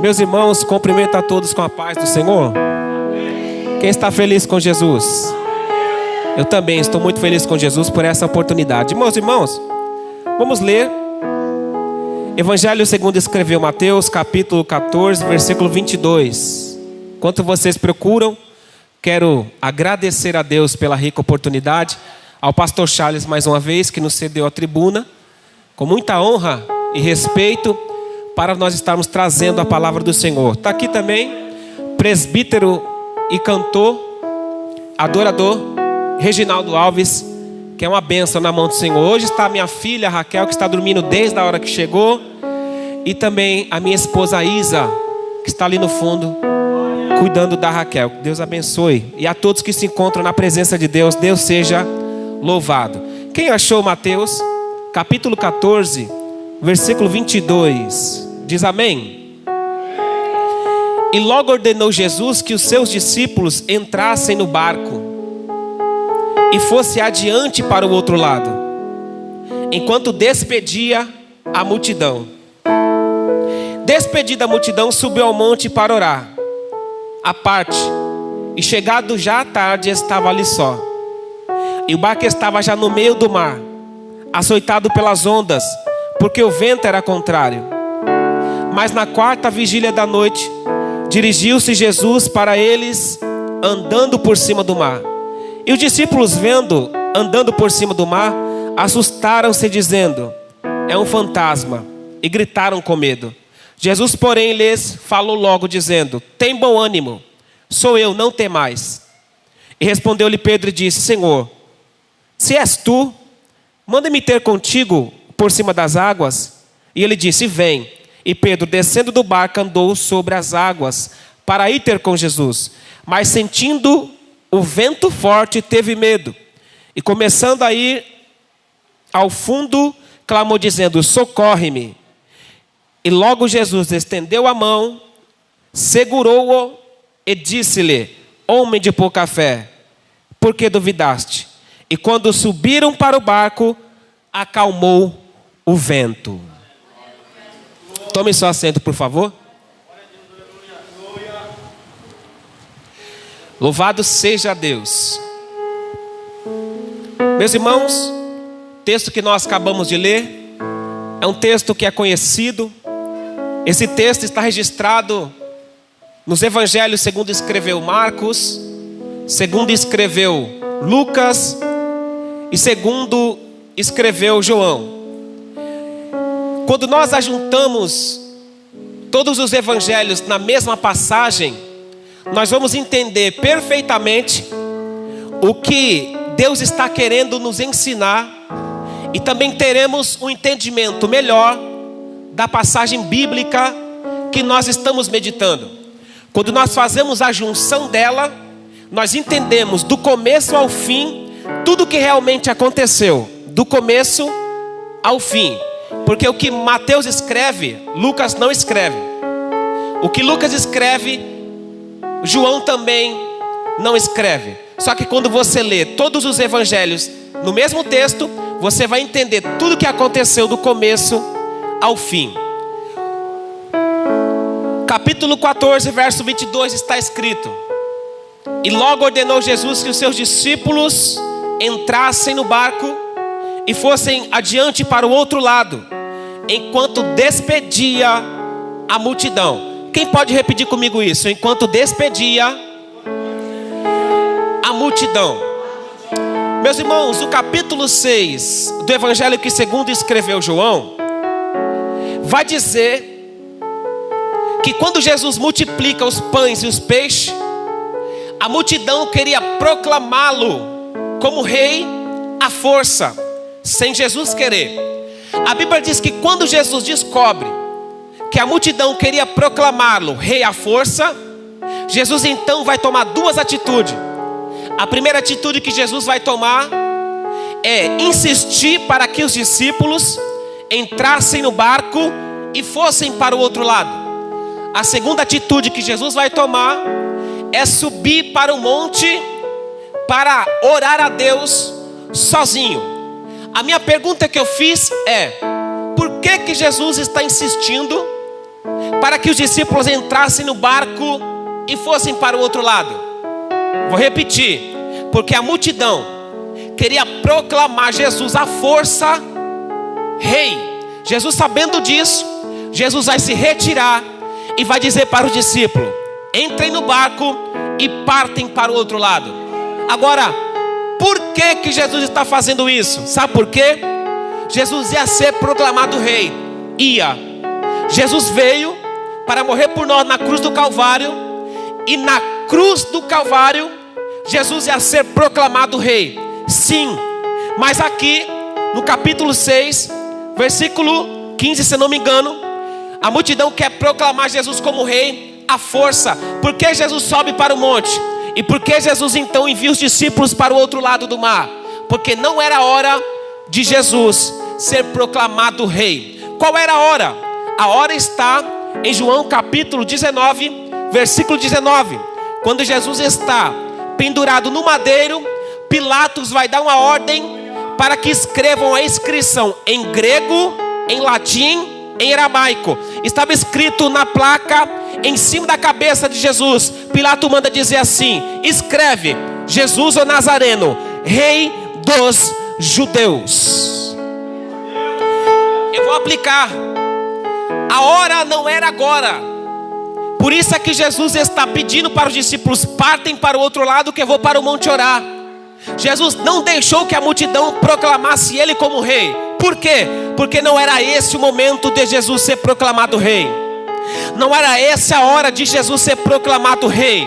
Meus irmãos, cumprimento a todos com a paz do Senhor. Quem está feliz com Jesus? Eu também estou muito feliz com Jesus por essa oportunidade. Meus irmãos, vamos ler Evangelho segundo escreveu Mateus, capítulo 14, versículo 22. Enquanto vocês procuram, quero agradecer a Deus pela rica oportunidade, ao pastor Charles mais uma vez, que nos cedeu a tribuna, com muita honra e respeito, para nós estarmos trazendo a palavra do Senhor. Está aqui também, presbítero e cantor, adorador, Reginaldo Alves, que é uma bênção na mão do Senhor. Hoje está a minha filha Raquel, que está dormindo desde a hora que chegou, e também a minha esposa Isa, que está ali no fundo, cuidando da Raquel. Deus abençoe. E a todos que se encontram na presença de Deus, Deus seja louvado. Quem achou Mateus, capítulo 14, versículo 22, diz amém? E logo ordenou Jesus que os seus discípulos entrassem no barco e fosse adiante para o outro lado, enquanto despedia a multidão. Despedida a multidão, subiu ao monte para orar à parte, e chegado já à tarde, estava ali só. E o barco estava já no meio do mar, açoitado pelas ondas, porque o vento era contrário. Mas na quarta vigília da noite, dirigiu-se Jesus para eles, andando por cima do mar. E os discípulos, vendo andando por cima do mar, assustaram-se, dizendo: é um fantasma, e gritaram com medo. Jesus, porém, lhes falou logo, dizendo: tem bom ânimo, sou eu, não temais. E respondeu-lhe Pedro e disse: Senhor, se és tu, manda-me ter contigo por cima das águas. E ele disse: vem. E Pedro, descendo do barco, andou sobre as águas para ir ter com Jesus. Mas sentindo o vento forte, teve medo. E começando a ir ao fundo, clamou dizendo: socorre-me. E logo Jesus estendeu a mão, segurou-o e disse-lhe: homem de pouca fé, por que duvidaste? E quando subiram para o barco, acalmou o vento. Tome seu assento, por favor. Louvado seja Deus. Meus irmãos, o texto que nós acabamos de ler é um texto que é conhecido. Esse texto está registrado nos evangelhos segundo escreveu Marcos, segundo escreveu Lucas e segundo escreveu João. Quando nós ajuntamos todos os evangelhos na mesma passagem, nós vamos entender perfeitamente o que Deus está querendo nos ensinar, e também teremos um entendimento melhor da passagem bíblica que nós estamos meditando. Quando nós fazemos a junção dela, nós entendemos do começo ao fim tudo o que realmente aconteceu, do começo ao fim. Porque o que Mateus escreve, Lucas não escreve. O que Lucas escreve, João também não escreve. Só que quando você lê todos os evangelhos no mesmo texto, você vai entender tudo o que aconteceu do começo ao fim. Capítulo 14, verso 22 está escrito: e logo ordenou Jesus que os seus discípulos entrassem no barco e fossem adiante para o outro lado, enquanto despedia a multidão. Quem pode repetir comigo isso? Enquanto despedia a multidão. Meus irmãos, o capítulo 6 do evangelho que segundo escreveu João vai dizer que quando Jesus multiplica os pães e os peixes, a multidão queria proclamá-lo como rei à força, sem Jesus querer. A Bíblia diz que quando Jesus descobre que a multidão queria proclamá-lo rei à força, Jesus então vai tomar duas atitudes. A primeira atitude que Jesus vai tomar é insistir para que os discípulos entrassem no barco e fossem para o outro lado. A segunda atitude que Jesus vai tomar é subir para o monte para orar a Deus sozinho. A minha pergunta que eu fiz é: por que Jesus está insistindo para que os discípulos entrassem no barco e fossem para o outro lado. Vou repetir, porque a multidão queria proclamar Jesus à força rei. Jesus, sabendo disso, Jesus vai se retirar e vai dizer para os discípulos: entrem no barco e partem para o outro lado. Agora, por que Jesus está fazendo isso? Sabe por quê? Jesus ia ser proclamado rei. Jesus veio para morrer por nós na cruz do Calvário. E na cruz do Calvário, Jesus ia ser proclamado rei. Sim, mas aqui no capítulo 6, versículo 15, se não me engano, a multidão quer proclamar Jesus como rei à força. Por que Jesus sobe para o monte? E por que Jesus então envia os discípulos para o outro lado do mar? Porque não era hora de Jesus ser proclamado rei. Qual era a hora? A hora está em João capítulo 19, versículo 19. Quando Jesus está pendurado no madeiro, Pilatos vai dar uma ordem para que escrevam a inscrição em grego, em latim, em aramaico. Estava escrito na placa em cima da cabeça de Jesus. Pilatos manda dizer assim: escreve: Jesus o Nazareno, rei dos judeus. Eu vou aplicar. A hora não era agora. Por isso é que Jesus está pedindo para os discípulos: partem para o outro lado que eu vou para o monte orar. Jesus não deixou que a multidão proclamasse ele como rei. Por quê? Porque não era esse o momento de Jesus ser proclamado rei. Não era essa a hora de Jesus ser proclamado rei.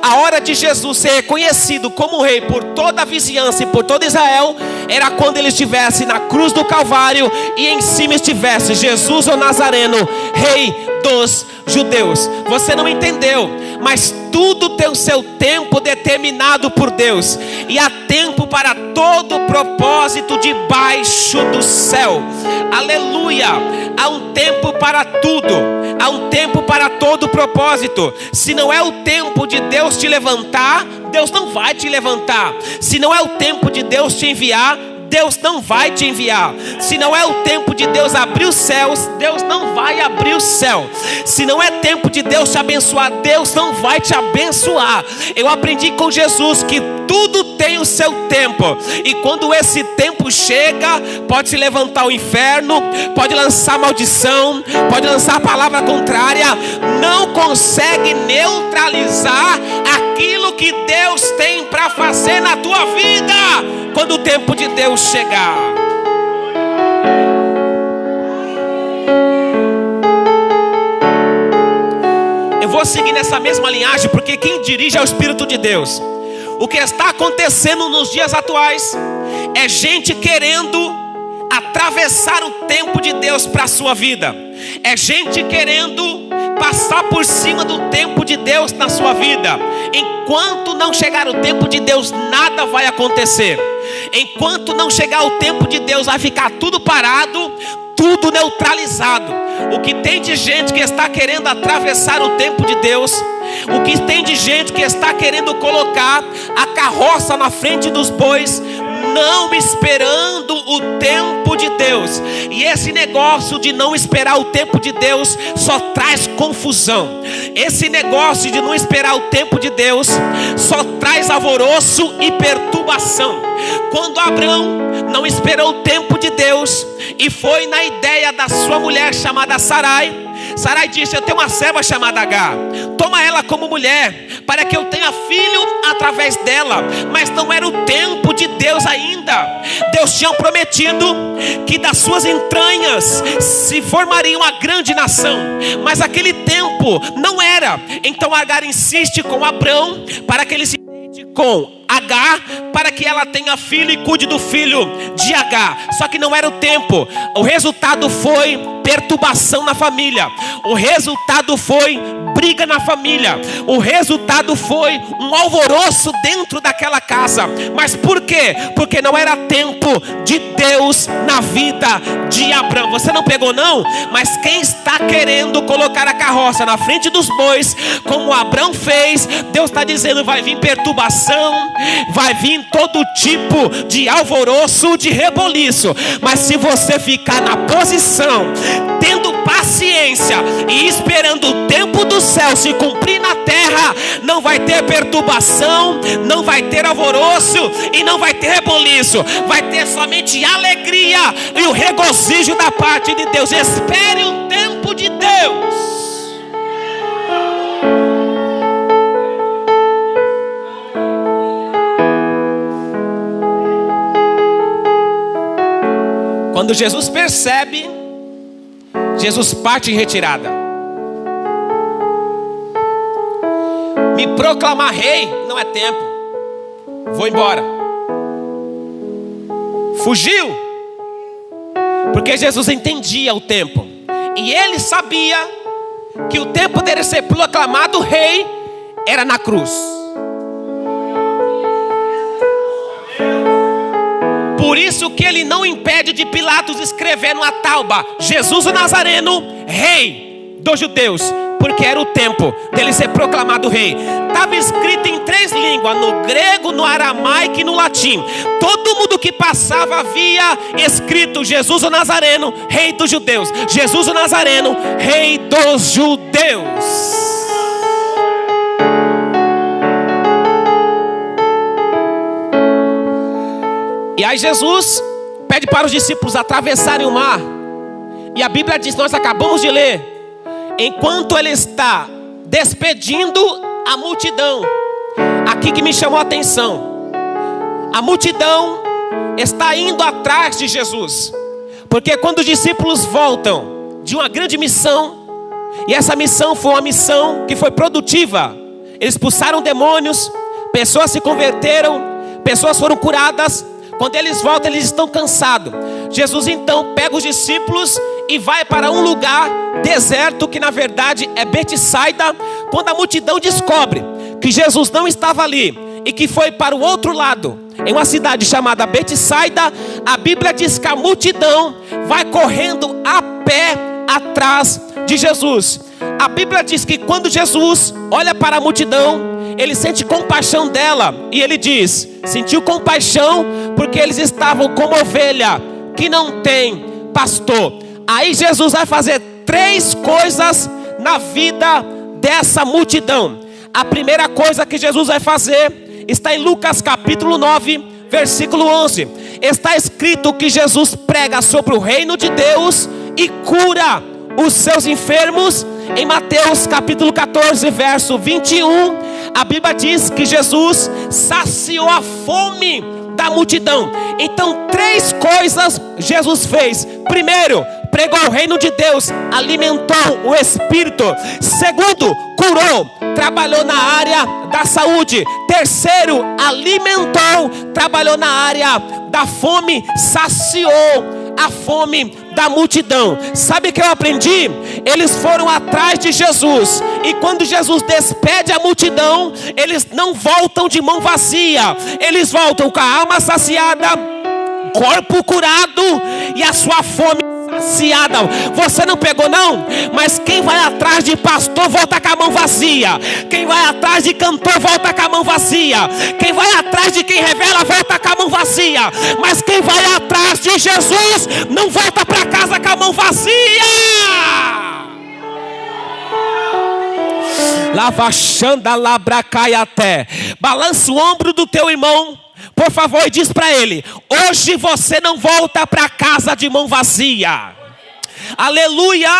A hora de Jesus ser reconhecido como rei por toda a vizinhança e por todo Israel era quando ele estivesse na cruz do Calvário e em cima estivesse Jesus o Nazareno, rei dos judeus. Você não entendeu, mas tudo tem o seu tempo determinado por Deus. E há tempo para todo propósito debaixo do céu. Aleluia! Há um tempo para tudo. Há um tempo para todo propósito. Se não é o tempo de Deus te levantar, Deus não vai te levantar. Se não é o tempo de Deus te enviar, Deus não vai te enviar. Se não é o tempo de Deus abrir os céus, Deus não vai abrir o céu. Se não é tempo de Deus te abençoar, Deus não vai te abençoar. Eu aprendi com Jesus que tudo tem o seu tempo. E quando esse tempo chega, pode se levantar o inferno, pode lançar maldição, pode lançar palavra contrária. Não consegue neutralizar aquilo que Deus tem para fazer na tua vida quando o tempo de Deus chegar. Eu vou seguir nessa mesma linhagem, porque quem dirige é o Espírito de Deus. O que está acontecendo nos dias atuais é gente querendo atravessar o tempo de Deus para a sua vida. É gente querendo passar por cima do tempo de Deus na sua vida. Enquanto não chegar o tempo de Deus, nada vai acontecer. Enquanto não chegar o tempo de Deus, vai ficar tudo parado, tudo neutralizado. O que tem de gente que está querendo atravessar o tempo de Deus, o que tem de gente que está querendo colocar a carroça na frente dos bois, não esperando o tempo de Deus. E esse negócio de não esperar o tempo de Deus só traz confusão. Esse negócio de não esperar o tempo de Deus só traz alvoroço e perturbação. Quando Abraão não esperou o tempo de Deus e foi na ideia da sua mulher chamada Sarai, Sarai disse: eu tenho uma serva chamada Agar, toma ela como mulher, para que eu tenha filho através dela. Mas não era o tempo de Deus ainda. Deus tinha prometido que das suas entranhas se formaria uma grande nação, mas aquele tempo não era. Então Agar insiste com Abrão para que ele se deite com Agar, para que ela tenha filho e cuide do filho de Agar. Só que não era o tempo. O resultado foi perturbação na família. O resultado foi briga na família. O resultado foi um alvoroço dentro daquela casa. Mas por quê? Porque não era tempo de Deus na vida de Abrão. Você não pegou não? Mas quem está querendo colocar a carroça na frente dos bois, como Abrão fez, Deus está dizendo: vai vir perturbação, vai vir todo tipo de alvoroço, de reboliço. Mas se você ficar na posição, tendo paciência e esperando o tempo do céu se cumprir na terra, não vai ter perturbação, não vai ter alvoroço e não vai ter reboliço. Vai ter somente alegria e o regozijo da parte de Deus. Espere o tempo de Deus. Quando Jesus percebe, Jesus parte em retirada. Me proclamar rei não é tempo. Vou embora. Fugiu. Porque Jesus entendia o tempo. E ele sabia que o tempo dele ser proclamado rei era na cruz. Por isso que ele não impede de Pilatos escrever numa tauba: Jesus o Nazareno, rei dos judeus. Porque era o tempo dele ser proclamado rei. Estava escrito em 3 línguas: no grego, no aramaico e no latim. Todo mundo que passava via escrito: Jesus o Nazareno, rei dos judeus. Jesus o Nazareno, rei dos judeus. E aí Jesus pede para os discípulos atravessarem o mar. E a Bíblia diz, nós acabamos de ler, enquanto ele está despedindo a multidão. Aqui que me chamou a atenção. A multidão está indo atrás de Jesus. Porque quando os discípulos voltam de uma grande missão, e essa missão foi uma missão que foi produtiva. Eles expulsaram demônios, pessoas se converteram, pessoas foram curadas. Quando eles voltam, eles estão cansados. Jesus então pega os discípulos e vai para um lugar deserto, que na verdade é Betsaida. Quando a multidão descobre que Jesus não estava ali e que foi para o outro lado, em uma cidade chamada Betsaida, a Bíblia diz que a multidão vai correndo a pé atrás de Jesus. A Bíblia diz que quando Jesus olha para a multidão, ele sente compaixão dela. E ele diz, sentiu compaixão porque eles estavam como ovelha que não tem pastor. Aí Jesus vai fazer 3 coisas na vida dessa multidão. A primeira coisa que Jesus vai fazer está em Lucas capítulo 9, versículo 11. Está escrito que Jesus prega sobre o reino de Deus e cura os seus enfermos. Em Mateus capítulo 14, verso 21, a Bíblia diz que Jesus saciou a fome da multidão. Então 3 coisas Jesus fez. Primeiro, pregou o reino de Deus, alimentou o espírito. Segundo, curou, trabalhou na área da saúde. Terceiro, alimentou, trabalhou na área da fome, saciou a fome da multidão. Sabe o que eu aprendi? Eles foram atrás de Jesus, e quando Jesus despede a multidão, eles não voltam de mão vazia. Eles voltam com a alma saciada, corpo curado e a sua fome saciada. Você não pegou não? Mas quem vai atrás de pastor volta com a mão vazia. Quem vai atrás de cantor volta com a mão vazia. Quem vai atrás de quem revela volta com a mão vazia. Mas quem vai atrás de Jesus não volta para casa com a mão vazia. Lavachanda labracaiaté. Balança o ombro do teu irmão, por favor, e diz para ele: hoje você não volta para casa de mão vazia. Aleluia.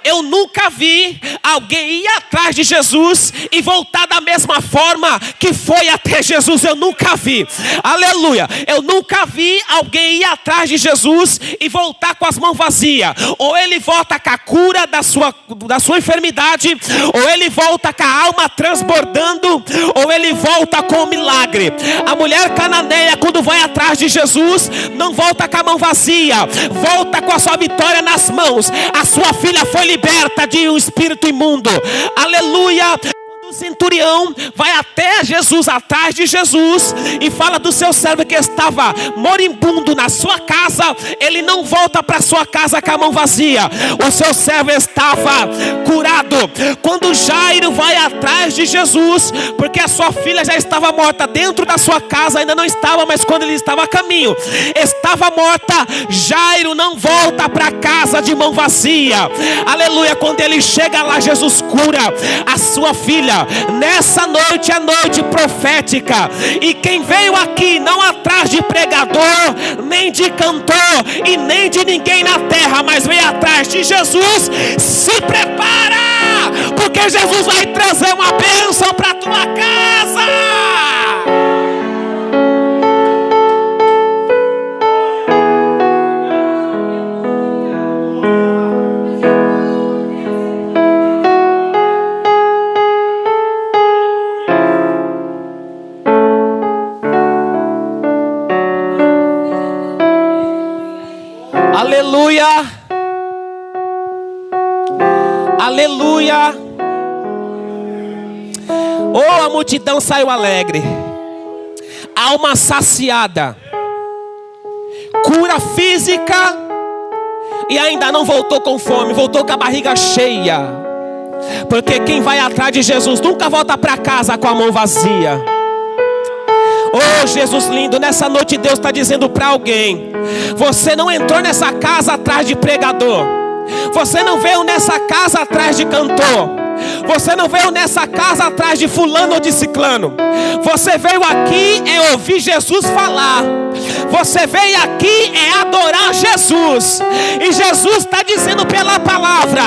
Eu nunca vi alguém ir atrás de Jesus e voltar da mesma forma que foi até Jesus. Eu nunca vi. Aleluia. Eu nunca vi alguém ir atrás de Jesus e voltar com as mãos vazias. Ou ele volta com a cura da sua enfermidade, ou ele volta com a alma transbordando, ou ele volta com o milagre. A mulher cananeia, quando vai atrás de Jesus, não volta com a mão vazia, volta com a sua vitória nas mãos. A sua filha foi liberta de um espírito imundo. Aleluia. Quando centurião vai até Jesus, atrás de Jesus, e fala do seu servo que estava moribundo na sua casa. Ele não volta para sua casa com a mão vazia. O seu servo estava curado. Quando Jairo vai atrás de Jesus, porque a sua filha já estava morta dentro da sua casa, ainda não estava, mas quando ele estava a caminho, estava morta. Jairo não volta para casa de mão vazia. Aleluia. Quando ele chega lá, Jesus cura a sua filha. Nessa noite é noite profética, e quem veio aqui não atrás de pregador, nem de cantor e nem de ninguém na terra, mas veio atrás de Jesus, se prepara, porque Jesus vai trazer uma bênção para a tua casa. Aleluia, aleluia. Oh, a multidão saiu alegre, alma saciada, cura física, e ainda não voltou com fome, voltou com a barriga cheia, porque quem vai atrás de Jesus nunca volta para casa com a mão vazia. Oh, Jesus lindo, nessa noite Deus está dizendo para alguém: você não entrou nessa casa atrás de pregador, você não veio nessa casa atrás de cantor, você não veio nessa casa atrás de fulano ou de ciclano. Você veio aqui é ouvir Jesus falar. Você veio aqui é adorar Jesus. E Jesus está dizendo pela palavra: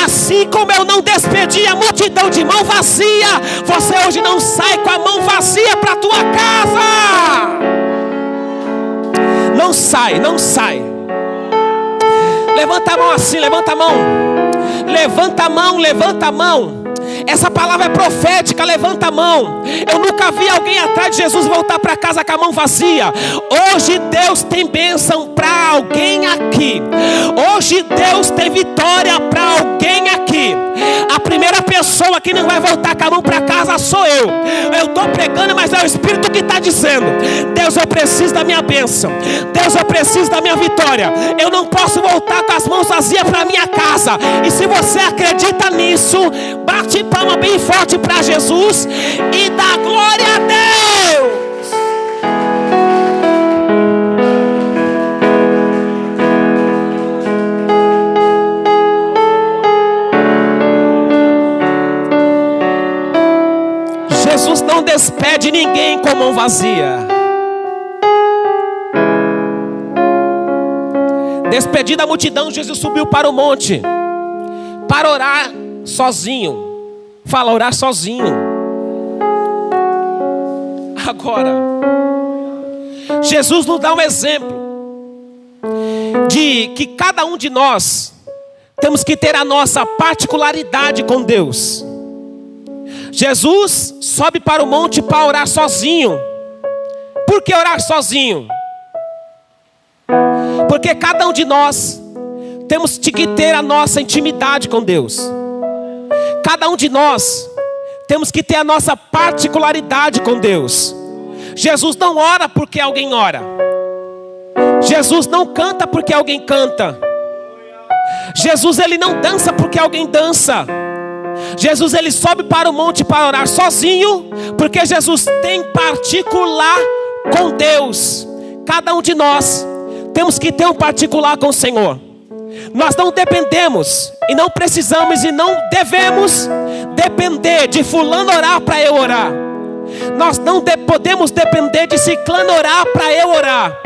assim como eu não despedi a multidão de mão vazia, você hoje não sai com a mão vazia para a tua casa. Não sai, não sai. Levanta a mão assim, levanta a mão. Levanta a mão, levanta a mão. Essa palavra é profética, levanta a mão. Eu nunca vi alguém atrás de Jesus voltar para casa com a mão vazia. Hoje Deus tem bênção para alguém aqui. Hoje Deus tem vitória para alguém aqui. A primeira pessoa que não vai voltar com a mão para casa sou eu. Eu estou pregando, mas é o Espírito que está dizendo: Deus, eu preciso da minha bênção. Deus, eu preciso da minha vitória. Eu não posso voltar com as mãos vazias para minha casa. E se você acredita nisso, bate palma bem forte para Jesus e dá glória a Deus. Jesus não despede ninguém com a mão vazia. Despedida a multidão, Jesus subiu para o monte para orar sozinho. Fala, orar sozinho. Agora, Jesus nos dá um exemplo de que cada um de nós temos que ter a nossa particularidade com Deus. Jesus sobe para o monte para orar sozinho. Por que orar sozinho? Porque cada um de nós temos que ter a nossa intimidade com Deus. Cada um de nós temos que ter a nossa particularidade com Deus. Jesus não ora porque alguém ora. Jesus não canta porque alguém canta. Jesus ele não dança porque alguém dança. Jesus ele sobe para o monte para orar sozinho, porque Jesus tem particular com Deus. Cada um de nós temos que ter um particular com o Senhor. Nós não dependemos e não precisamos e não devemos depender de fulano orar para eu orar. Nós não podemos depender de ciclano orar para eu orar.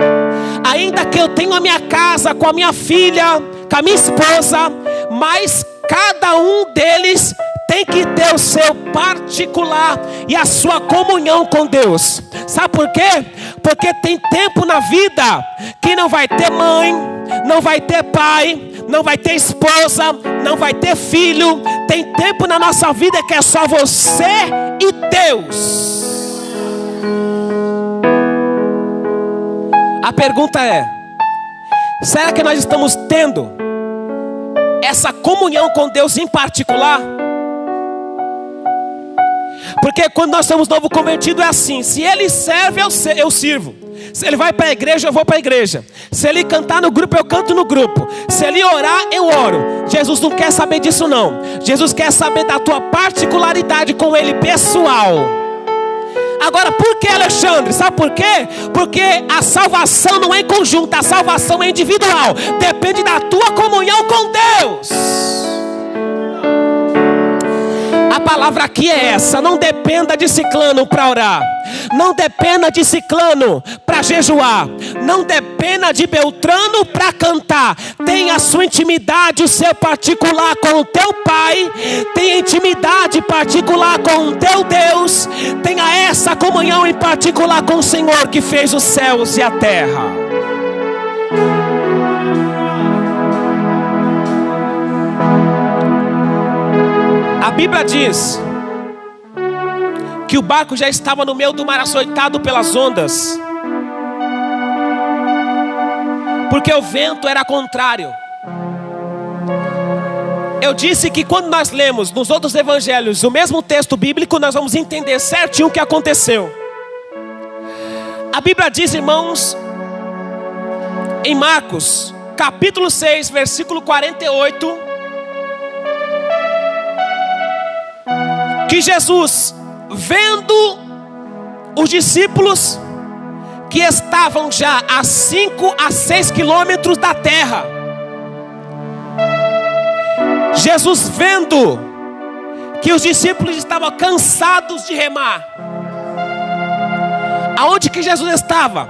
Ainda que eu tenha a minha casa com a minha filha, com a minha esposa, mas cada um deles tem que ter o seu particular e a sua comunhão com Deus. Sabe por quê? Porque tem tempo na vida que não vai ter mãe, não vai ter pai, não vai ter esposa, não vai ter filho. Tem tempo na nossa vida que é só você e Deus. A pergunta é: será que nós estamos tendo essa comunhão com Deus em particular? Porque quando nós somos novo convertido é assim: se ele serve, eu sirvo. Se ele vai para a igreja, eu vou para a igreja. Se ele cantar no grupo, eu canto no grupo. Se ele orar, eu oro. Jesus não quer saber disso não. Jesus quer saber da tua particularidade com ele pessoal. Agora, por que, Alexandre? Sabe por quê? Porque a salvação não é em conjunto, a salvação é individual. Depende da tua comunhão com Deus. A palavra aqui é essa: não dependa de ciclano para orar, não dependa de ciclano para jejuar, não dependa de Beltrano para cantar. Tenha a sua intimidade, o seu particular com o teu Pai. Tenha intimidade particular com o teu Deus. Tenha essa comunhão em particular com o Senhor que fez os céus e a terra. A Bíblia diz que o barco já estava no meio do mar, açoitado pelas ondas, porque o vento era contrário. Eu disse que quando nós lemos nos outros evangelhos o mesmo texto bíblico, nós vamos entender certinho o que aconteceu. A Bíblia diz, irmãos, em Marcos capítulo 6, versículo 48, que Jesus, vendo os discípulos que estavam já a 5 a 6 quilômetros da terra, Jesus vendo que os discípulos estavam cansados de remar. Aonde que Jesus estava?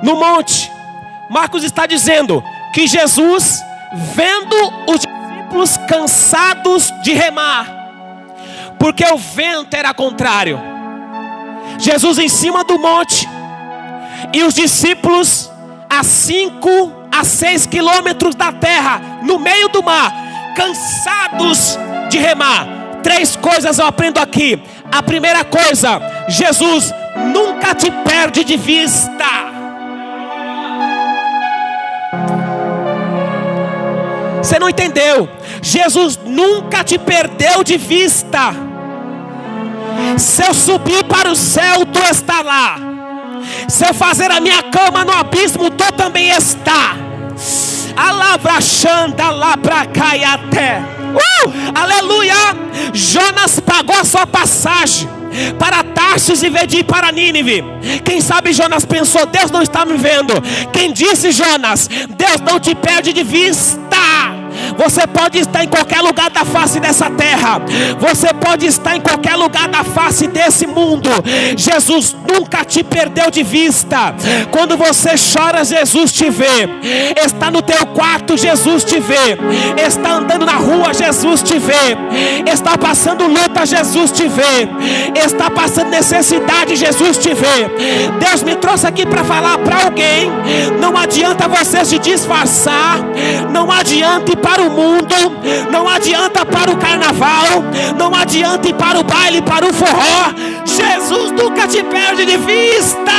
No monte. Marcos está dizendo que Jesus, vendo os discípulos cansados de remar, porque o vento era contrário, Jesus em cima do monte e os discípulos a 5 a 6 quilômetros da terra, no meio do mar, cansados de remar. 3 coisas eu aprendo aqui. A primeira coisa: Jesus nunca te perde de vista. Você não entendeu? Jesus nunca te perdeu de vista. Se eu subir para o céu, tu está lá. Se eu fazer a minha cama no abismo, tu também está. Alavrachanda lá pra cá e até. Aleluia! Jonas pagou a sua passagem para Tarsis em vez de ir para Nínive. Quem sabe Jonas pensou: Deus não está me vendo. Quem disse, Jonas, Deus não te perde de vista. Você pode estar em qualquer lugar da face dessa terra. Você pode estar em qualquer lugar da face desse mundo. Jesus nunca te perdeu de vista. Quando você chora, Jesus te vê. Está no teu quarto, Jesus te vê. Está andando na rua, Jesus te vê. Está passando luta, Jesus te vê. Está passando necessidade, Jesus te vê. Deus me trouxe aqui para falar para alguém: não adianta você se disfarçar. Não adianta ir para o mundo, não adianta para o carnaval, não adianta ir para o baile, para o forró. Jesus nunca te perde de vista.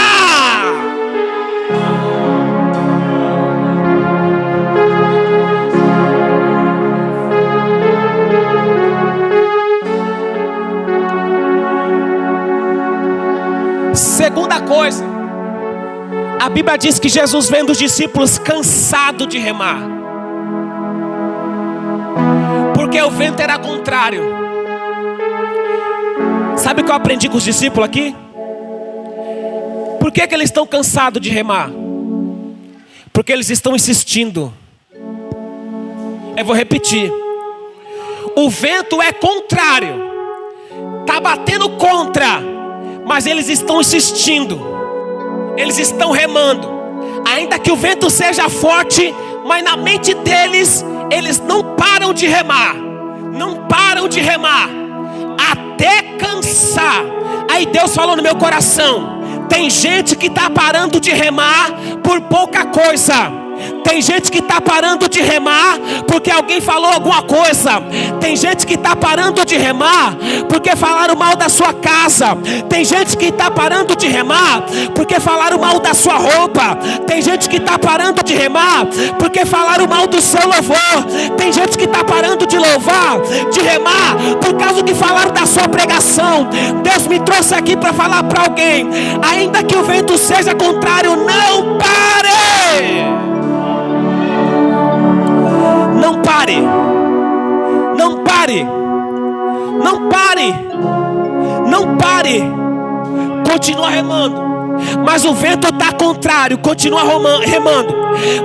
Segunda coisa, a Bíblia diz que Jesus, vendo os discípulos cansados de remar, porque o vento era contrário. Sabe o que eu aprendi com os discípulos aqui? Por que eles estão cansados de remar? Porque eles estão insistindo. Eu vou repetir: o vento é contrário, está batendo contra, mas eles estão insistindo. Eles estão remando, ainda que o vento seja forte, mas na mente deles, eles não param de remar. Não param de remar até cansar. Aí Deus falou no meu coração: tem gente que está parando de remar por pouca coisa. Tem gente que está parando de remar porque alguém falou alguma coisa. Tem gente que está parando de remar porque falaram mal da sua casa. Tem gente que está parando de remar porque falaram mal da sua roupa. Tem gente que está parando de remar porque falaram mal do seu louvor. Tem gente que está parando de louvar, de remar, por causa do que falaram da sua pregação. Deus me trouxe aqui para falar para alguém: ainda que o vento seja contrário, não pare. Não pare. Não pare. Não pare. Não pare. Continua remando. Mas o vento está contrário, continua remando.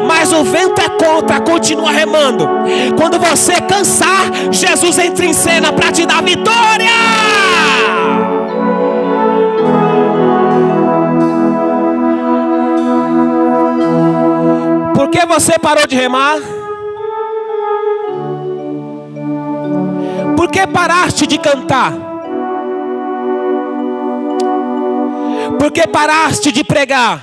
Mas o vento é contra, continua remando. Quando você cansar, Jesus entra em cena para te dar vitória. Por que você parou de remar? Por que paraste de cantar? Por que paraste de pregar?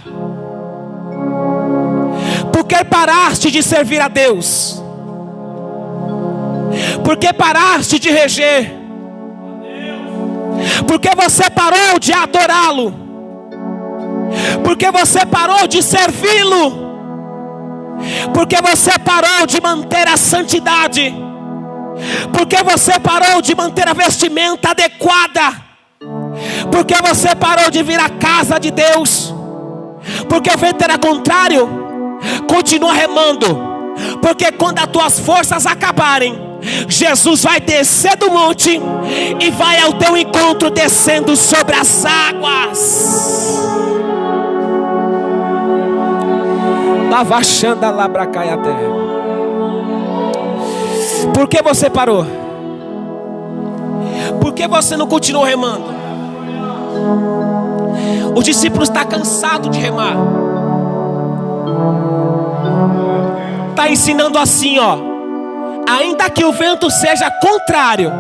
Por que paraste de servir a Deus? Por que paraste de reger? Por que você parou de adorá-lo? Por que você parou de servi-lo? Por que você parou de manter a santidade? Por que você parou de manter a vestimenta adequada? Porque você parou de vir à casa de Deus? Porque o vento era contrário? Continua remando. Porque quando as tuas forças acabarem, Jesus vai descer do monte e vai ao teu encontro, descendo sobre as águas. Lavachanda labracaia terra. Por que você parou? Por que você não continuou remando? Os discípulos estão cansados de remar. Está ensinando assim, ó: ainda que o vento seja contrário.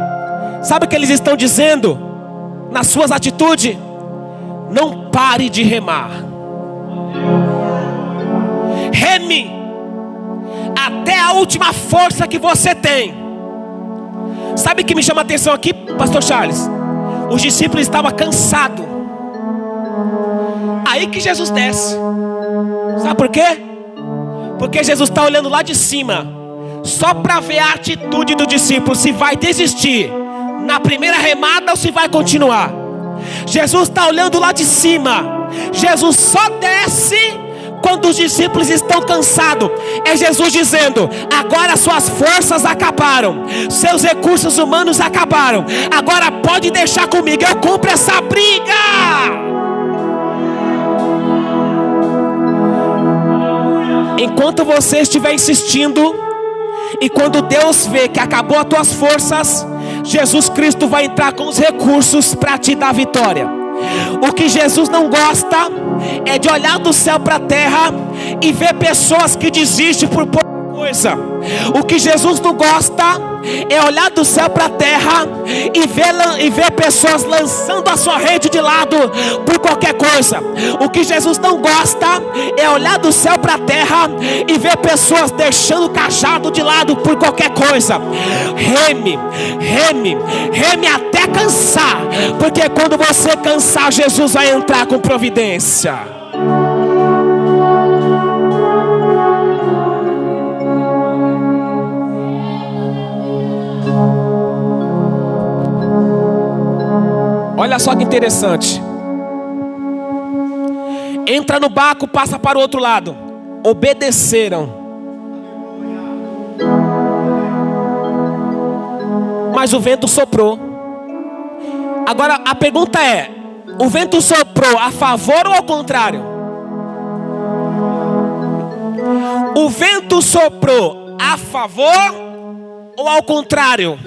Sabe o que eles estão dizendo nas suas atitudes? Não pare de remar. Reme até a última força que você tem. Sabe o que me chama a atenção aqui, pastor Charles? Os discípulos estavam cansados. Aí que Jesus desce. Sabe por quê? Porque Jesus está olhando lá de cima, só para ver a atitude do discípulo, se vai desistir na primeira remada ou se vai continuar. Jesus está olhando lá de cima. Jesus só desce quando os discípulos estão cansados. É Jesus dizendo: agora suas forças acabaram, seus recursos humanos acabaram, agora pode deixar comigo, eu cumpro essa briga. Enquanto você estiver insistindo, e quando Deus vê que acabou as tuas forças, Jesus Cristo vai entrar com os recursos para te dar vitória. O que Jesus não gosta é de olhar do céu para a terra e ver pessoas que desistem por pouca coisa. O que Jesus não gosta é olhar do céu para a terra e ver pessoas lançando a sua rede de lado por qualquer coisa. O que Jesus não gosta é olhar do céu para a terra e ver pessoas deixando o cajado de lado por qualquer coisa. Reme, reme, reme até cansar, porque quando você cansar, Jesus vai entrar com providência. Olha só que interessante. Entra no barco, passa para o outro lado. Obedeceram. Mas o vento soprou. Agora a pergunta é: o vento soprou a favor ou ao contrário? O vento soprou a favor ou ao contrário?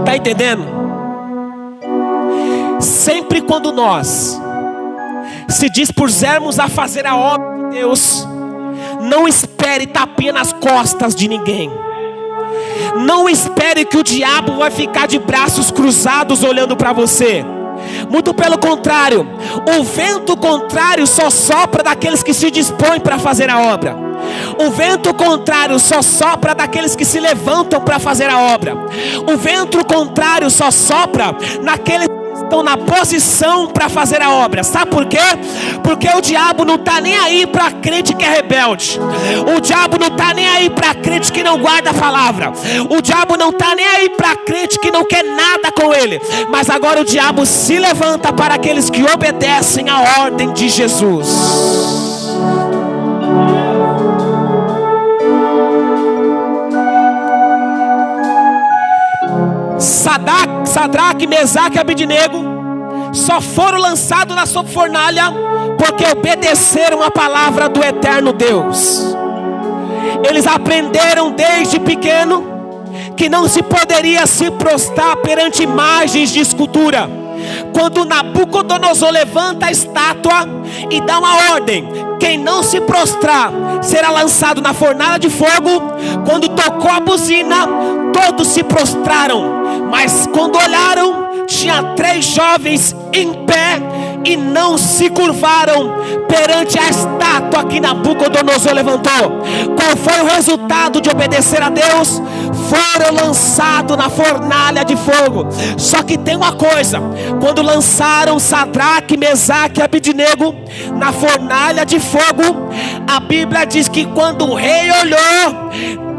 Está entendendo? Sempre quando nós se dispusermos a fazer a obra de Deus, não espere tapinha nas costas de ninguém. Não espere que o diabo vai ficar de braços cruzados olhando para você. Muito pelo contrário, o vento contrário só sopra daqueles que se dispõem para fazer a obra. O vento contrário só sopra daqueles que se levantam para fazer a obra. O vento contrário só sopra naqueles que estão na posição para fazer a obra. Sabe por quê? Porque o diabo não está nem aí para crente que é rebelde. O diabo não está nem aí para crente que não guarda a palavra. O diabo não está nem aí para crente que não quer nada com ele. Mas agora o diabo se levanta para aqueles que obedecem a ordem de Jesus. Sadraque, Mesaque e Abednego só foram lançados na sua fornalha porque obedeceram a palavra do eterno Deus. Eles aprenderam desde pequeno que não se poderia se prostrar perante imagens de escultura. Quando Nabucodonosor levanta a estátua e dá uma ordem: quem não se prostrar será lançado na fornalha de fogo. Quando tocou a buzina, todos se prostraram. Mas quando olharam, tinha 3 jovens em pé e não se curvaram perante a estátua que Nabucodonosor levantou. Qual foi o resultado de obedecer a Deus? Foram lançados na fornalha de fogo. Só que tem uma coisa: quando lançaram Sadraque, Mesaque e Abednego na fornalha de fogo, a Bíblia diz que quando o rei olhou,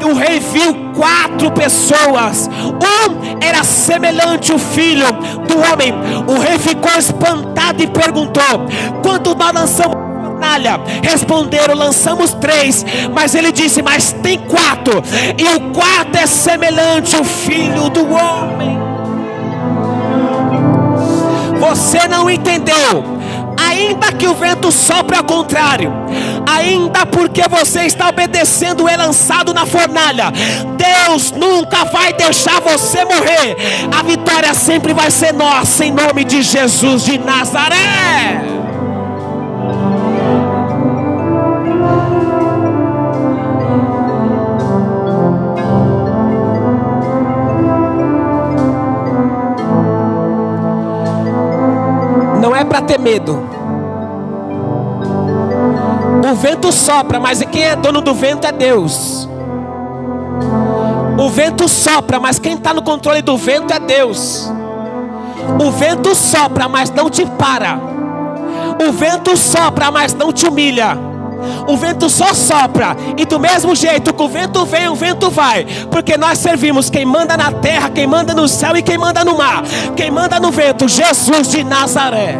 o rei viu 4 pessoas. Um era semelhante ao filho do homem. O rei ficou espantado e perguntou: quantos nós lançamos na fornalha? Responderam: lançamos 3. Mas ele disse: mas tem 4. E o 4 é semelhante ao filho do homem. Você não entendeu? Ainda que o vento sopre ao contrário, ainda porque você está obedecendo, é lançado na fornalha, Deus nunca vai deixar você morrer. A vitória sempre vai ser nossa, em nome de Jesus de Nazaré. Não é para ter medo. O vento sopra, mas quem é dono do vento é Deus. O vento sopra, mas quem está no controle do vento é Deus. O vento sopra, mas não te para. O vento sopra, mas não te humilha. O vento só sopra, e do mesmo jeito que o vento vem, o vento vai. Porque nós servimos quem manda na terra, quem manda no céu e quem manda no mar. Quem manda no vento, Jesus de Nazaré.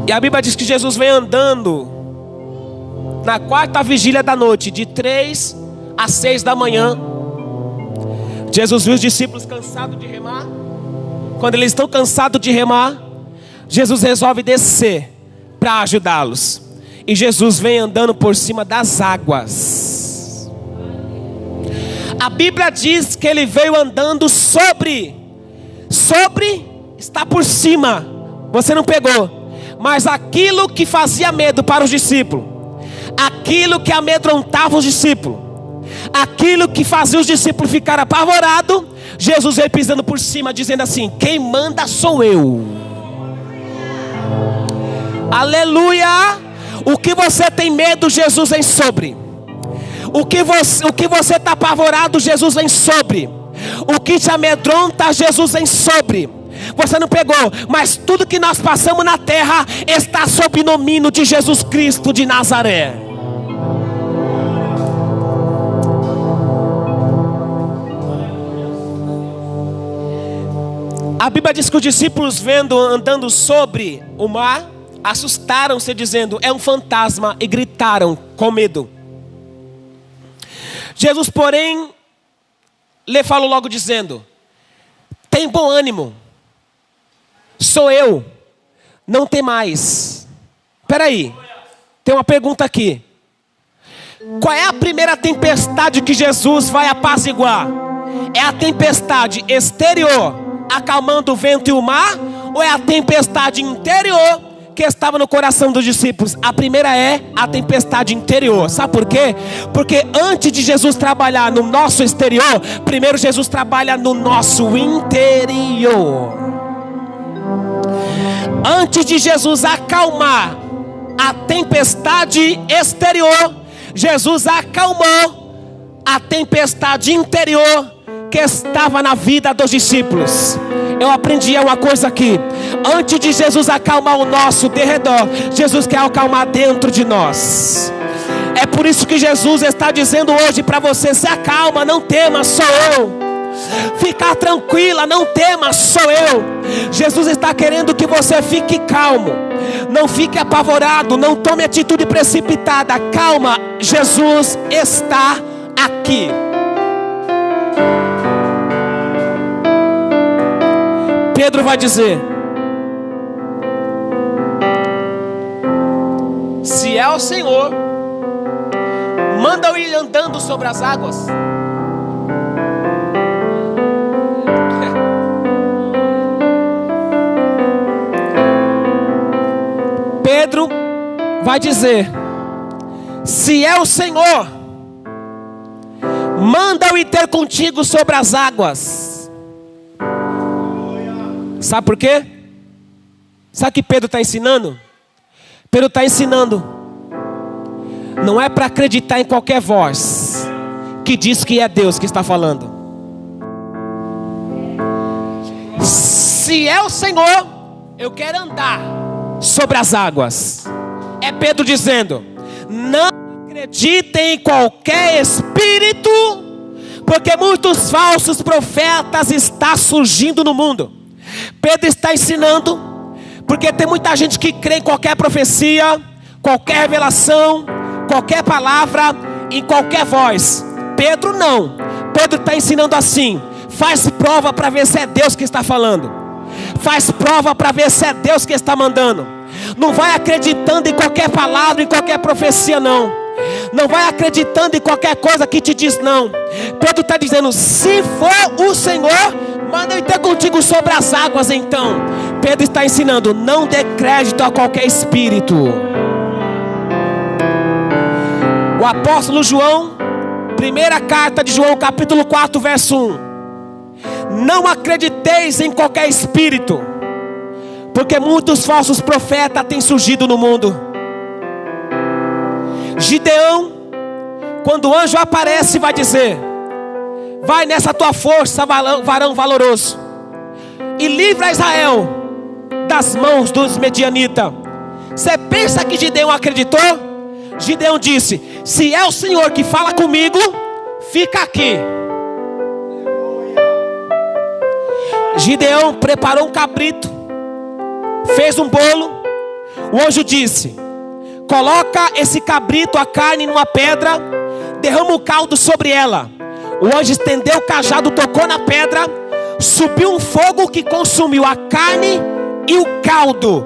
E a Bíblia diz que Jesus vem andando na 4ª vigília da noite, de 3 às 6 da manhã. Jesus viu os discípulos cansados de remar. Quando eles estão cansados de remar, Jesus resolve descer para ajudá-los. E Jesus vem andando por cima das águas. A Bíblia diz que ele veio andando sobre está por cima. Você não pegou. Mas aquilo que fazia medo para os discípulos, aquilo que amedrontava os discípulos, aquilo que fazia os discípulos ficar apavorados, Jesus veio pisando por cima, dizendo assim: quem manda sou eu. Aleluia. O que você tem medo, Jesus vem sobre. O que você está apavorado, Jesus vem sobre. O que te amedronta, Jesus vem sobre. Você não pegou, mas tudo que nós passamos na terra está sob o domínio de Jesus Cristo de Nazaré. A Bíblia diz que os discípulos, andando sobre o mar, assustaram-se, dizendo: é um fantasma, e gritaram com medo. Jesus, porém, lhe falou logo dizendo: tem bom ânimo, sou eu, não tem mais. Espera aí, tem uma pergunta aqui. Qual é a primeira tempestade que Jesus vai apaziguar? É a tempestade exterior, acalmando o vento e o mar? Ou é a tempestade interior que estava no coração dos discípulos? A primeira é a tempestade interior. Sabe por quê? Porque antes de Jesus trabalhar no nosso exterior, primeiro Jesus trabalha no nosso interior. Antes de Jesus acalmar a tempestade exterior, Jesus acalmou a tempestade interior que estava na vida dos discípulos. Eu aprendi uma coisa aqui: antes de Jesus acalmar o nosso derredor, Jesus quer acalmar dentro de nós. É por isso que Jesus está dizendo hoje para você: se acalma, não tema, sou eu. Ficar tranquila, não tema, sou eu. Jesus está querendo que você fique calmo, não fique apavorado, não tome atitude precipitada. Calma, Jesus está aqui. Pedro vai dizer: se é o Senhor, manda eu ir andando sobre as águas. Pedro vai dizer: se é o Senhor, manda eu ir ter contigo sobre as águas. Sabe por quê? Sabe o que Pedro está ensinando? Pedro está ensinando: não é para acreditar em qualquer voz que diz que é Deus que está falando. Se é o Senhor, eu quero andar sobre as águas. É Pedro dizendo: não acreditem em qualquer espírito, porque muitos falsos profetas estão surgindo no mundo. Pedro está ensinando, porque tem muita gente que crê em qualquer profecia, qualquer revelação, qualquer palavra, em qualquer voz. Pedro não. Pedro está ensinando assim: faz prova para ver se é Deus que está falando. Faz prova para ver se é Deus que está mandando. Não vai acreditando em qualquer palavra, em qualquer profecia, não. Não vai acreditando em qualquer coisa que te diz não. Pedro está dizendo: se for o Senhor, manda eu ter contigo sobre as águas. Então Pedro está ensinando: não dê crédito a qualquer espírito. O apóstolo João, primeira carta de João, capítulo 4, verso 1: não acrediteis em qualquer espírito, porque muitos falsos profetas têm surgido no mundo. Gideão, quando o anjo aparece, vai dizer: vai nessa tua força, varão valoroso, e livra Israel das mãos dos medianitas. Você pensa que Gideão acreditou? Gideão disse: se é o Senhor que fala comigo, fica aqui. Gideão preparou um cabrito, fez um bolo. O anjo disse: coloca esse cabrito, a carne, numa pedra, derrama o caldo sobre ela. O anjo estendeu o cajado, tocou na pedra, subiu um fogo que consumiu a carne e o caldo.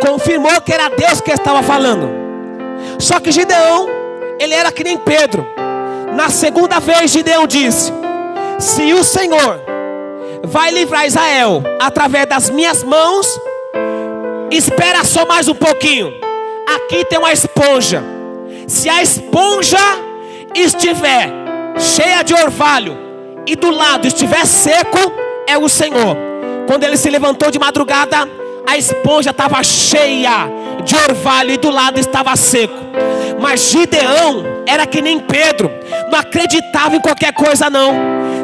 Confirmou que era Deus que estava falando. Só que Gideão, ele era que nem Pedro. Na segunda vez Gideão disse: se o Senhor vai livrar Israel através das minhas mãos, espera só mais um pouquinho. Aqui tem uma esponja. Se a esponja estiver cheia de orvalho e do lado estiver seco, é o Senhor. Quando ele se levantou de madrugada, a esponja estava cheia de orvalho e do lado estava seco. Mas Gideão era que nem Pedro, não acreditava em qualquer coisa não.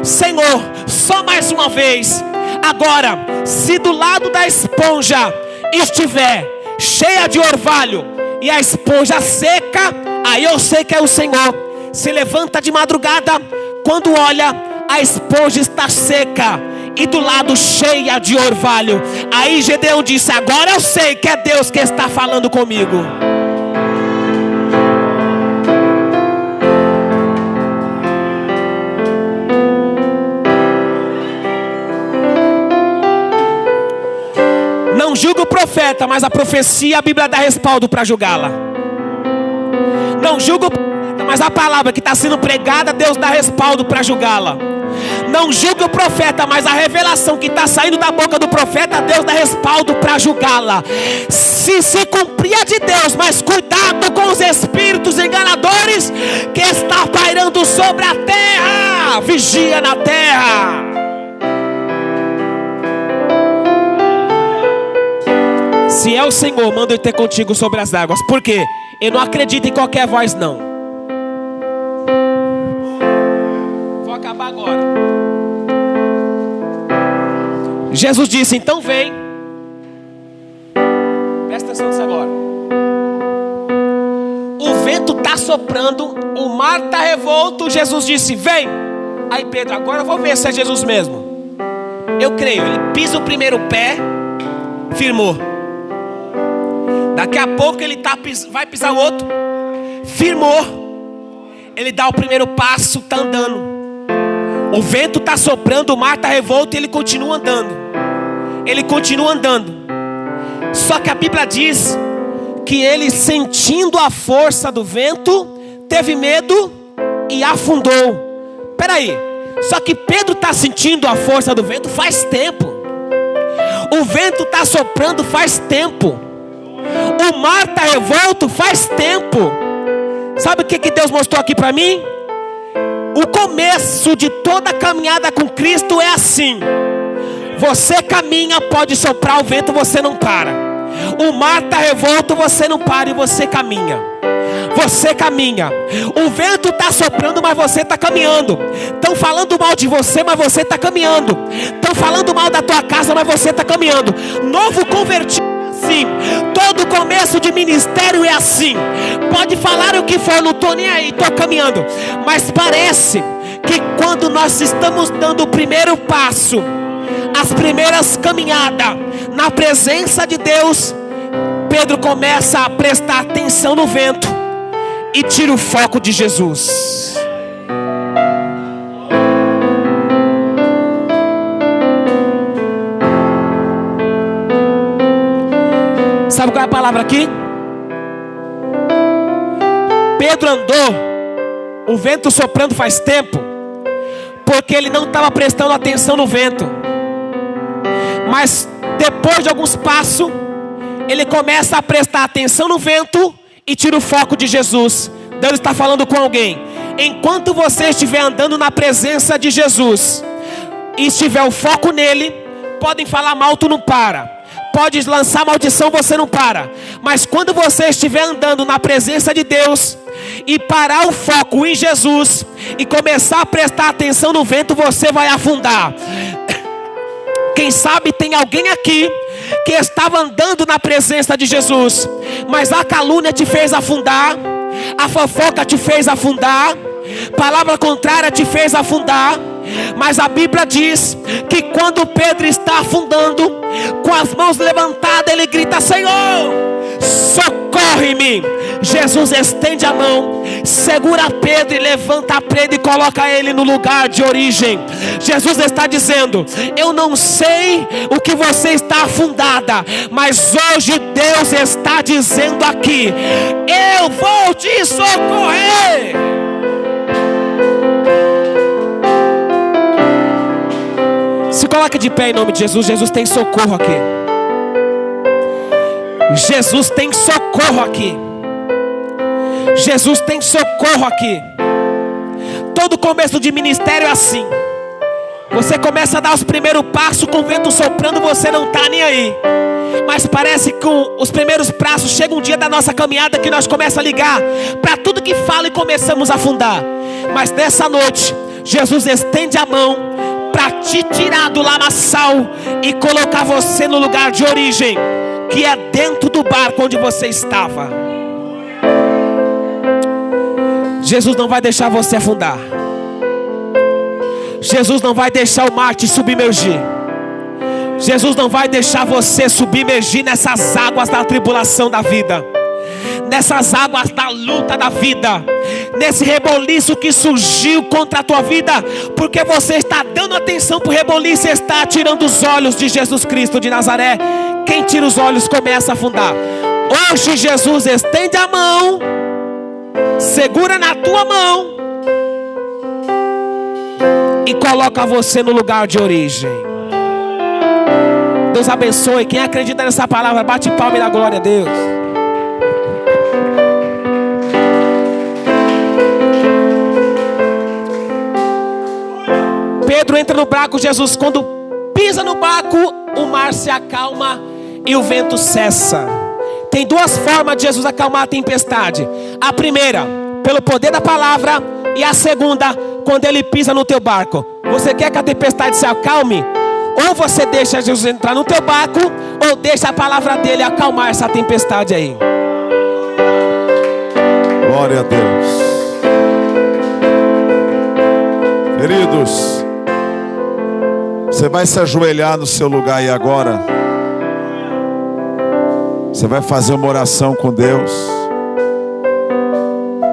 Senhor, só mais uma vez. Agora, se do lado da esponja estiver cheia de orvalho e a esponja seca, aí eu sei que é o Senhor. Se levanta de madrugada, quando olha, a esponja está seca e do lado cheia de orvalho. Aí Gideão disse: agora eu sei que é Deus que está falando comigo. Não julga o profeta, mas a profecia, a Bíblia dá respaldo para julgá-la. Não julga o profeta, mas a palavra que está sendo pregada, Deus dá respaldo para julgá-la. Não julga o profeta, mas a revelação que está saindo da boca do profeta, Deus dá respaldo para julgá-la. Se cumprir a de Deus, mas cuidado com os espíritos enganadores que está pairando sobre a terra. Vigia na terra. Se é o Senhor, manda eu ter contigo sobre as águas. Por quê? Eu não acredito em qualquer voz, não. agora. Jesus disse: então vem. Presta atenção nisso agora. O vento está soprando, o mar está revolto. Jesus disse: vem. Aí Pedro: agora eu vou ver se é Jesus mesmo. Eu creio. Ele pisa o primeiro pé, firmou. Daqui a pouco ele vai pisar o outro, firmou. Ele dá o primeiro passo, está andando. O vento está soprando, o mar está revolto e ele continua andando. Ele continua andando. Só que a Bíblia diz que ele, sentindo a força do vento, teve medo e afundou. Peraí, só que Pedro está sentindo a força do vento faz tempo. O vento está soprando faz tempo. O mar está revolto faz tempo. Sabe o que Deus mostrou aqui para mim? O começo de toda caminhada com Cristo é assim. Você caminha, pode soprar o vento, você não para. O mar está revolto, você não para e você caminha. Você caminha. O vento está soprando, mas você está caminhando. Estão falando mal de você, mas você está caminhando. Estão falando mal da tua casa, mas você está caminhando. Novo convertido. Sim, todo começo de ministério é assim. Pode falar o que for, não estou nem aí, estou caminhando. Mas parece que quando nós estamos dando o primeiro passo, as primeiras caminhadas na presença de Deus, Pedro começa a prestar atenção no vento e tira o foco de Jesus. Sabe qual é a palavra aqui? Pedro andou, o vento soprando faz tempo, porque ele não estava prestando atenção no vento. Mas depois de alguns passos, ele começa a prestar atenção no vento e tira o foco de Jesus. Deus está falando com alguém. Enquanto você estiver andando na presença de Jesus e estiver o foco nele, podem falar mal, tu não para. Pode lançar maldição, você não para. Mas quando você estiver andando na presença de Deus e parar o foco em Jesus e começar a prestar atenção no vento, você vai afundar. Quem sabe tem alguém aqui que estava andando na presença de Jesus, mas a calúnia te fez afundar, a fofoca te fez afundar, palavra contrária te fez afundar. Mas a Bíblia diz que quando Pedro está afundando, com as mãos levantadas, ele grita: Senhor, socorre-me. Jesus estende a mão, segura Pedro e levanta Pedro e coloca ele no lugar de origem. Jesus está dizendo: eu não sei o que você está afundada, mas hoje Deus está dizendo aqui: eu vou te socorrer. Se coloque de pé em nome de Jesus. Jesus tem socorro aqui. Jesus tem socorro aqui. Jesus tem socorro aqui. Todo começo de ministério é assim. Você começa a dar os primeiros passos com o vento soprando, você não está nem aí. Mas parece que com os primeiros passos chega um dia da nossa caminhada que nós começamos a ligar para tudo que fala e começamos a afundar. Mas nessa noite, Jesus estende a mão para te tirar do lamaçal e colocar você no lugar de origem, que é dentro do barco onde você estava. Jesus não vai deixar você afundar. Jesus não vai deixar o mar te submergir. Jesus não vai deixar você submergir nessas águas da tribulação da vida, nessas águas da luta da vida, nesse reboliço que surgiu contra a tua vida, porque você está dando atenção para o reboliço e está tirando os olhos de Jesus Cristo de Nazaré. Quem tira os olhos começa a afundar. Hoje Jesus estende a mão, segura na tua mão e coloca você no lugar de origem. Deus abençoe. Quem acredita nessa palavra, bate palma e dá glória a Deus. Pedro entra no barco. Jesus, quando pisa no barco, o mar se acalma e o vento cessa. Tem duas formas de Jesus acalmar a tempestade. A primeira, pelo poder da palavra, e a segunda, quando Ele pisa no teu barco? Você quer que a tempestade se acalme? Ou você deixa Jesus entrar no teu barco, ou deixa a palavra dele acalmar essa tempestade aí. Glória a Deus. Queridos, você vai se ajoelhar no seu lugar aí agora. Você vai fazer uma oração com Deus.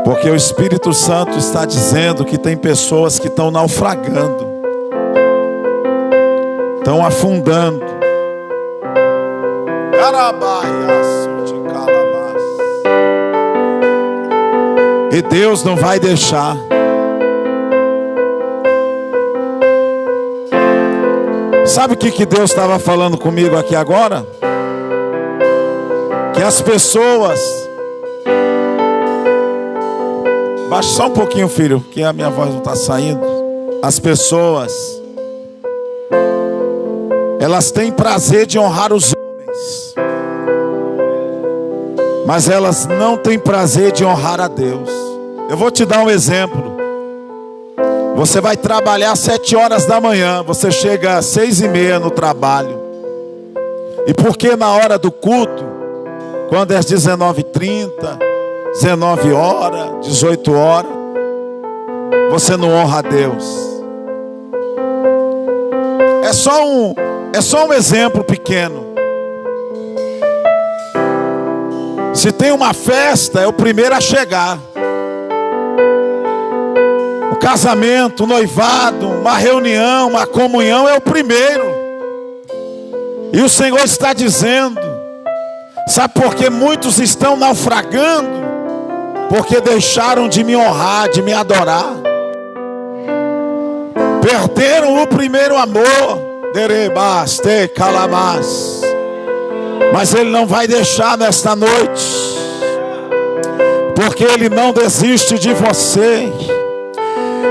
Porque o Espírito Santo está dizendo que tem pessoas que estão naufragando, estão afundando. E Deus não vai deixar. Sabe o que Deus estava falando comigo aqui agora? Que as pessoas... Baixa só um pouquinho, filho, que a minha voz não está saindo. As pessoas, elas têm prazer de honrar os homens, mas elas não têm prazer de honrar a Deus. Eu vou te dar um exemplo. Você vai trabalhar 7 horas da manhã, você chega às 6:30 no trabalho. E por que na hora do culto, quando é às 19h30, 19 horas, 18 horas, você não honra a Deus? É só um exemplo pequeno. Se tem uma festa, é o primeiro a chegar. O casamento, o noivado, uma reunião, uma comunhão, é o primeiro. E o Senhor está dizendo, sabe por que muitos estão naufragando? Porque deixaram de me honrar, de me adorar. Perderam o primeiro amor. Derebaste calamas. Mas Ele não vai deixar nesta noite, porque Ele não desiste de você.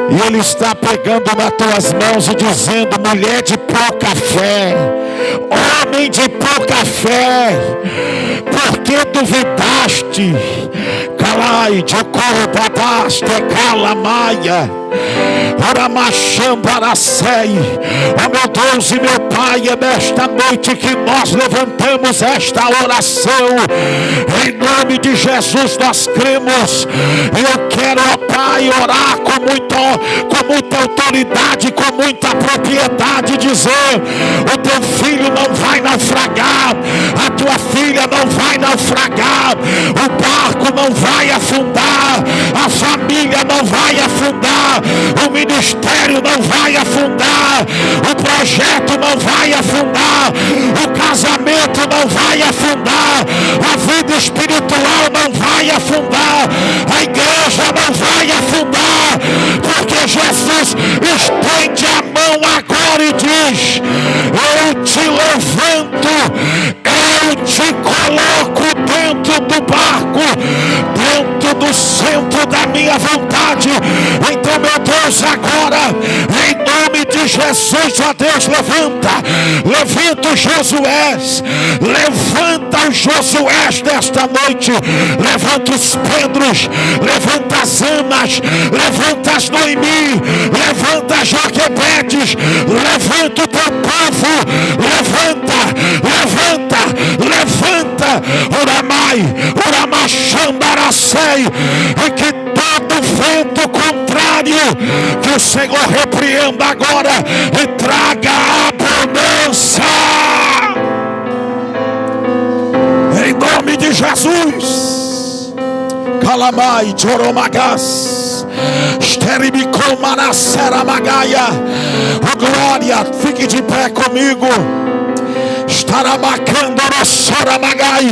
E Ele está pegando nas tuas mãos e dizendo: mulher de pouca fé, homem de pouca fé, por que duvidaste? Calai de corbabaste calamaia. Oh meu Deus e meu Pai, é nesta noite que nós levantamos esta oração. Em nome de Jesus nós cremos. Eu quero, ó Pai, orar com muita autoridade, com muita propriedade, dizer: o teu filho não vai naufragar, a tua filha não vai naufragar, o barco não vai afundar, a família não vai afundar, o ministério não vai afundar, o projeto não vai afundar, o casamento não vai afundar, a vida espiritual não vai afundar, a igreja não vai afundar, porque Jesus estende a mão agora e diz: eu te levanto, eu te coloco dentro do barco, dentro do centro da minha vontade. Então, meu Deus, agora, em nome de Jesus, ó Deus, levanta os Josués, levanta os Josués desta noite, levanta os Pedros, levanta as Anas, levanta as Noemi, levanta as Joquebedes, levanta o teu povo, levanta, oramai, xambaracei, e que todo vento contrário, que o Senhor repreenda agora e traga abundância, em nome de Jesus. Calamai, choromagas, esteribicomanaceramagaia. Oh glória, fique de pé comigo. Estarabacando a soramagai.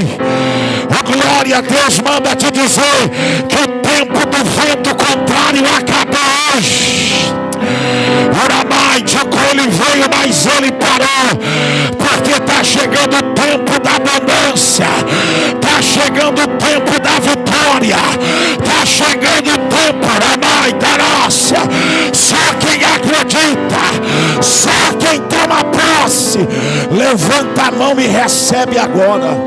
Oh glória, Deus manda te dizer que o tempo do vento contrário acabou hoje. Oramai, ele veio, mas ele parou, porque está chegando o tempo da abundância, está chegando o tempo da vitória, está chegando o tempo, Oramai, da nossa. Só quem acredita, só quem toma posse, levanta a mão e recebe agora.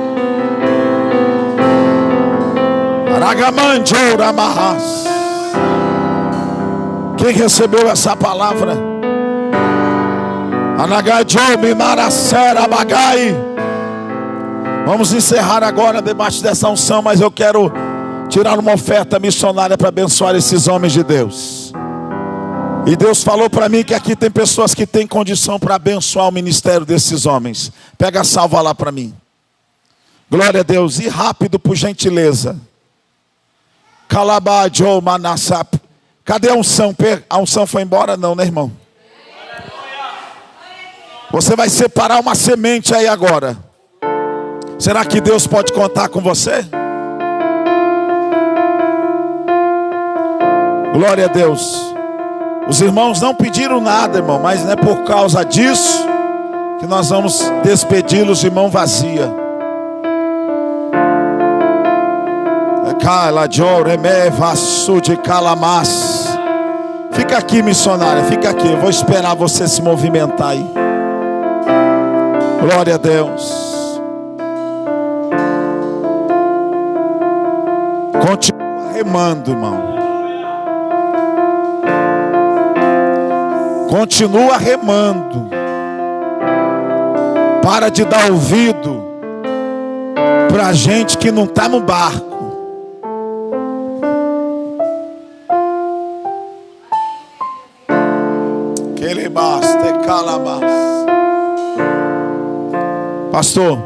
Aragamande Oramarras. Quem recebeu essa palavra? Vamos encerrar agora debaixo dessa unção, mas eu quero tirar uma oferta missionária para abençoar esses homens de Deus. E Deus falou para mim que aqui tem pessoas que têm condição para abençoar o ministério desses homens. Pega a salva lá para mim. Glória a Deus. E rápido, por gentileza. Calabajou Manassap. Cadê a unção? A unção foi embora? Não, né, irmão? Você vai separar uma semente aí agora. Será que Deus pode contar com você? Glória a Deus. Os irmãos não pediram nada, irmão, mas não é por causa disso que nós vamos despedi-los de mão vazia. Fica aqui, missionária, fica aqui. Eu vou esperar você se movimentar aí. Glória a Deus. Continua remando, irmão. Continua remando. Para de dar ouvido para gente que não está no barco. Que ele basta, calabas. Pastor,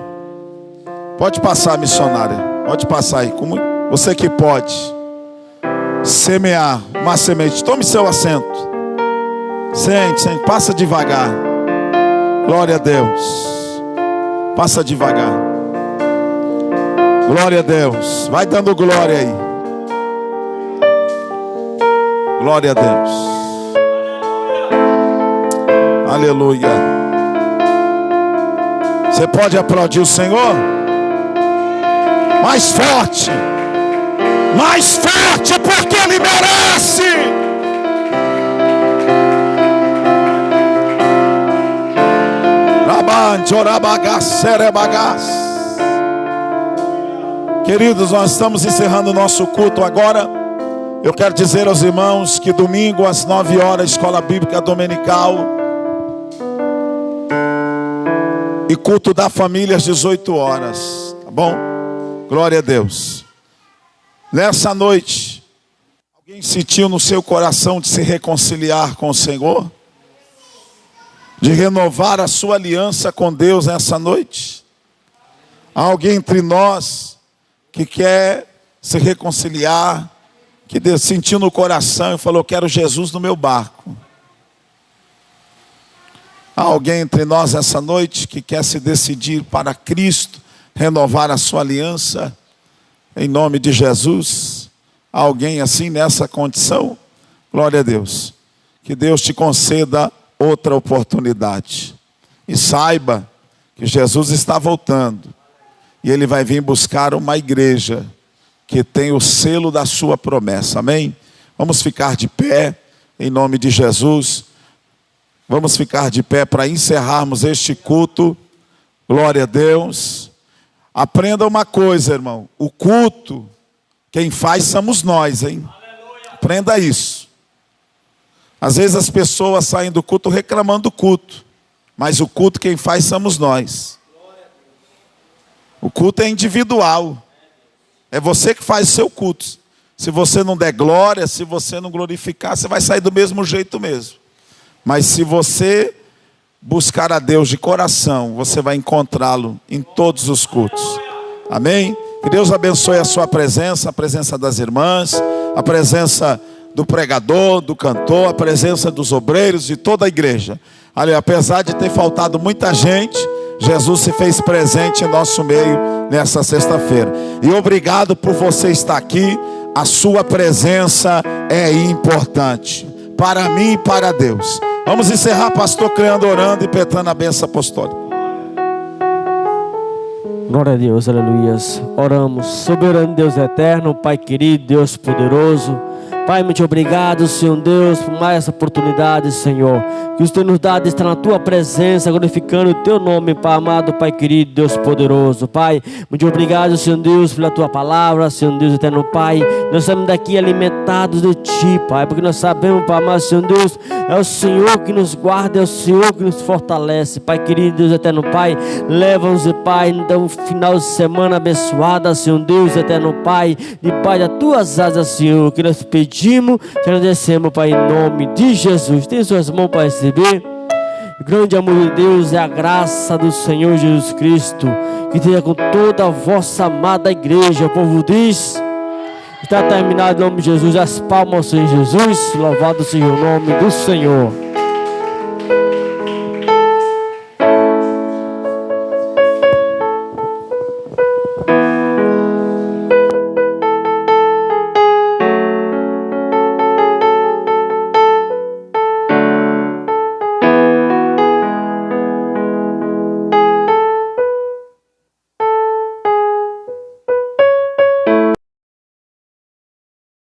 pode passar, missionária. Pode passar aí. Como você que pode semear uma semente. Tome seu assento. Sente, passa devagar. Glória a Deus. Passa devagar. Glória a Deus. Vai dando glória aí. Glória a Deus. Aleluia. Você pode aplaudir o Senhor? Mais forte. Mais forte, porque Ele merece. Queridos, nós estamos encerrando o nosso culto agora. Eu quero dizer aos irmãos que domingo às 9 horas, Escola Bíblica Dominical, e culto da família às 18 horas, tá bom? Glória a Deus. Nessa noite, alguém sentiu no seu coração de se reconciliar com o Senhor? De renovar a sua aliança com Deus nessa noite? Há alguém entre nós que quer se reconciliar, que sentiu no coração e falou: quero Jesus no meu barco. Há alguém entre nós essa noite que quer se decidir para Cristo, renovar a sua aliança em nome de Jesus? Há alguém assim nessa condição? Glória a Deus. Que Deus te conceda outra oportunidade. E saiba que Jesus está voltando. E Ele vai vir buscar uma igreja que tem o selo da sua promessa. Amém? Vamos ficar de pé em nome de Jesus. Vamos ficar de pé para encerrarmos este culto. Glória a Deus. Aprenda uma coisa, irmão. O culto, quem faz somos nós, hein? Aprenda isso. Às vezes as pessoas saem do culto reclamando do culto. Mas o culto quem faz somos nós. O culto é individual. É você que faz o seu culto. Se você não der glória, se você não glorificar, você vai sair do mesmo jeito mesmo. Mas se você buscar a Deus de coração, você vai encontrá-lo em todos os cultos. Amém? Que Deus abençoe a sua presença, a presença das irmãs, a presença do pregador, do cantor, a presença dos obreiros e toda a igreja. Ali, apesar de ter faltado muita gente, Jesus se fez presente em nosso meio nessa sexta-feira. E obrigado por você estar aqui. A sua presença é importante para mim e para Deus. Vamos encerrar, pastor Creando, orando e petrando a bênção apostólica. Glória a Deus, aleluias. Oramos. Soberano Deus eterno, Pai querido, Deus poderoso, Pai, muito obrigado, Senhor Deus, por mais essa oportunidade, Senhor, que o Senhor nos dá de estar na Tua presença, glorificando o Teu nome, Pai amado, Pai querido, Deus poderoso. Pai, muito obrigado, Senhor Deus, pela Tua palavra, Senhor Deus eterno, Pai. Nós estamos daqui alimentados de Ti, Pai, porque nós sabemos, Pai amado, Senhor Deus, é o Senhor que nos guarda, é o Senhor que nos fortalece. Pai querido, Deus eterno, Pai, leva-nos, Pai, então, final de semana abençoada, Senhor Deus eterno, Pai, e Pai, das Tuas asas, Senhor, que nós pedimos, te agradecemos, Pai, em nome de Jesus. Tem suas mãos para receber. O grande amor de Deus é a graça do Senhor Jesus Cristo, que esteja com toda a vossa amada igreja. O povo diz: está terminado em nome de Jesus. As palmas ao Senhor Jesus. Louvado seja o nome do Senhor.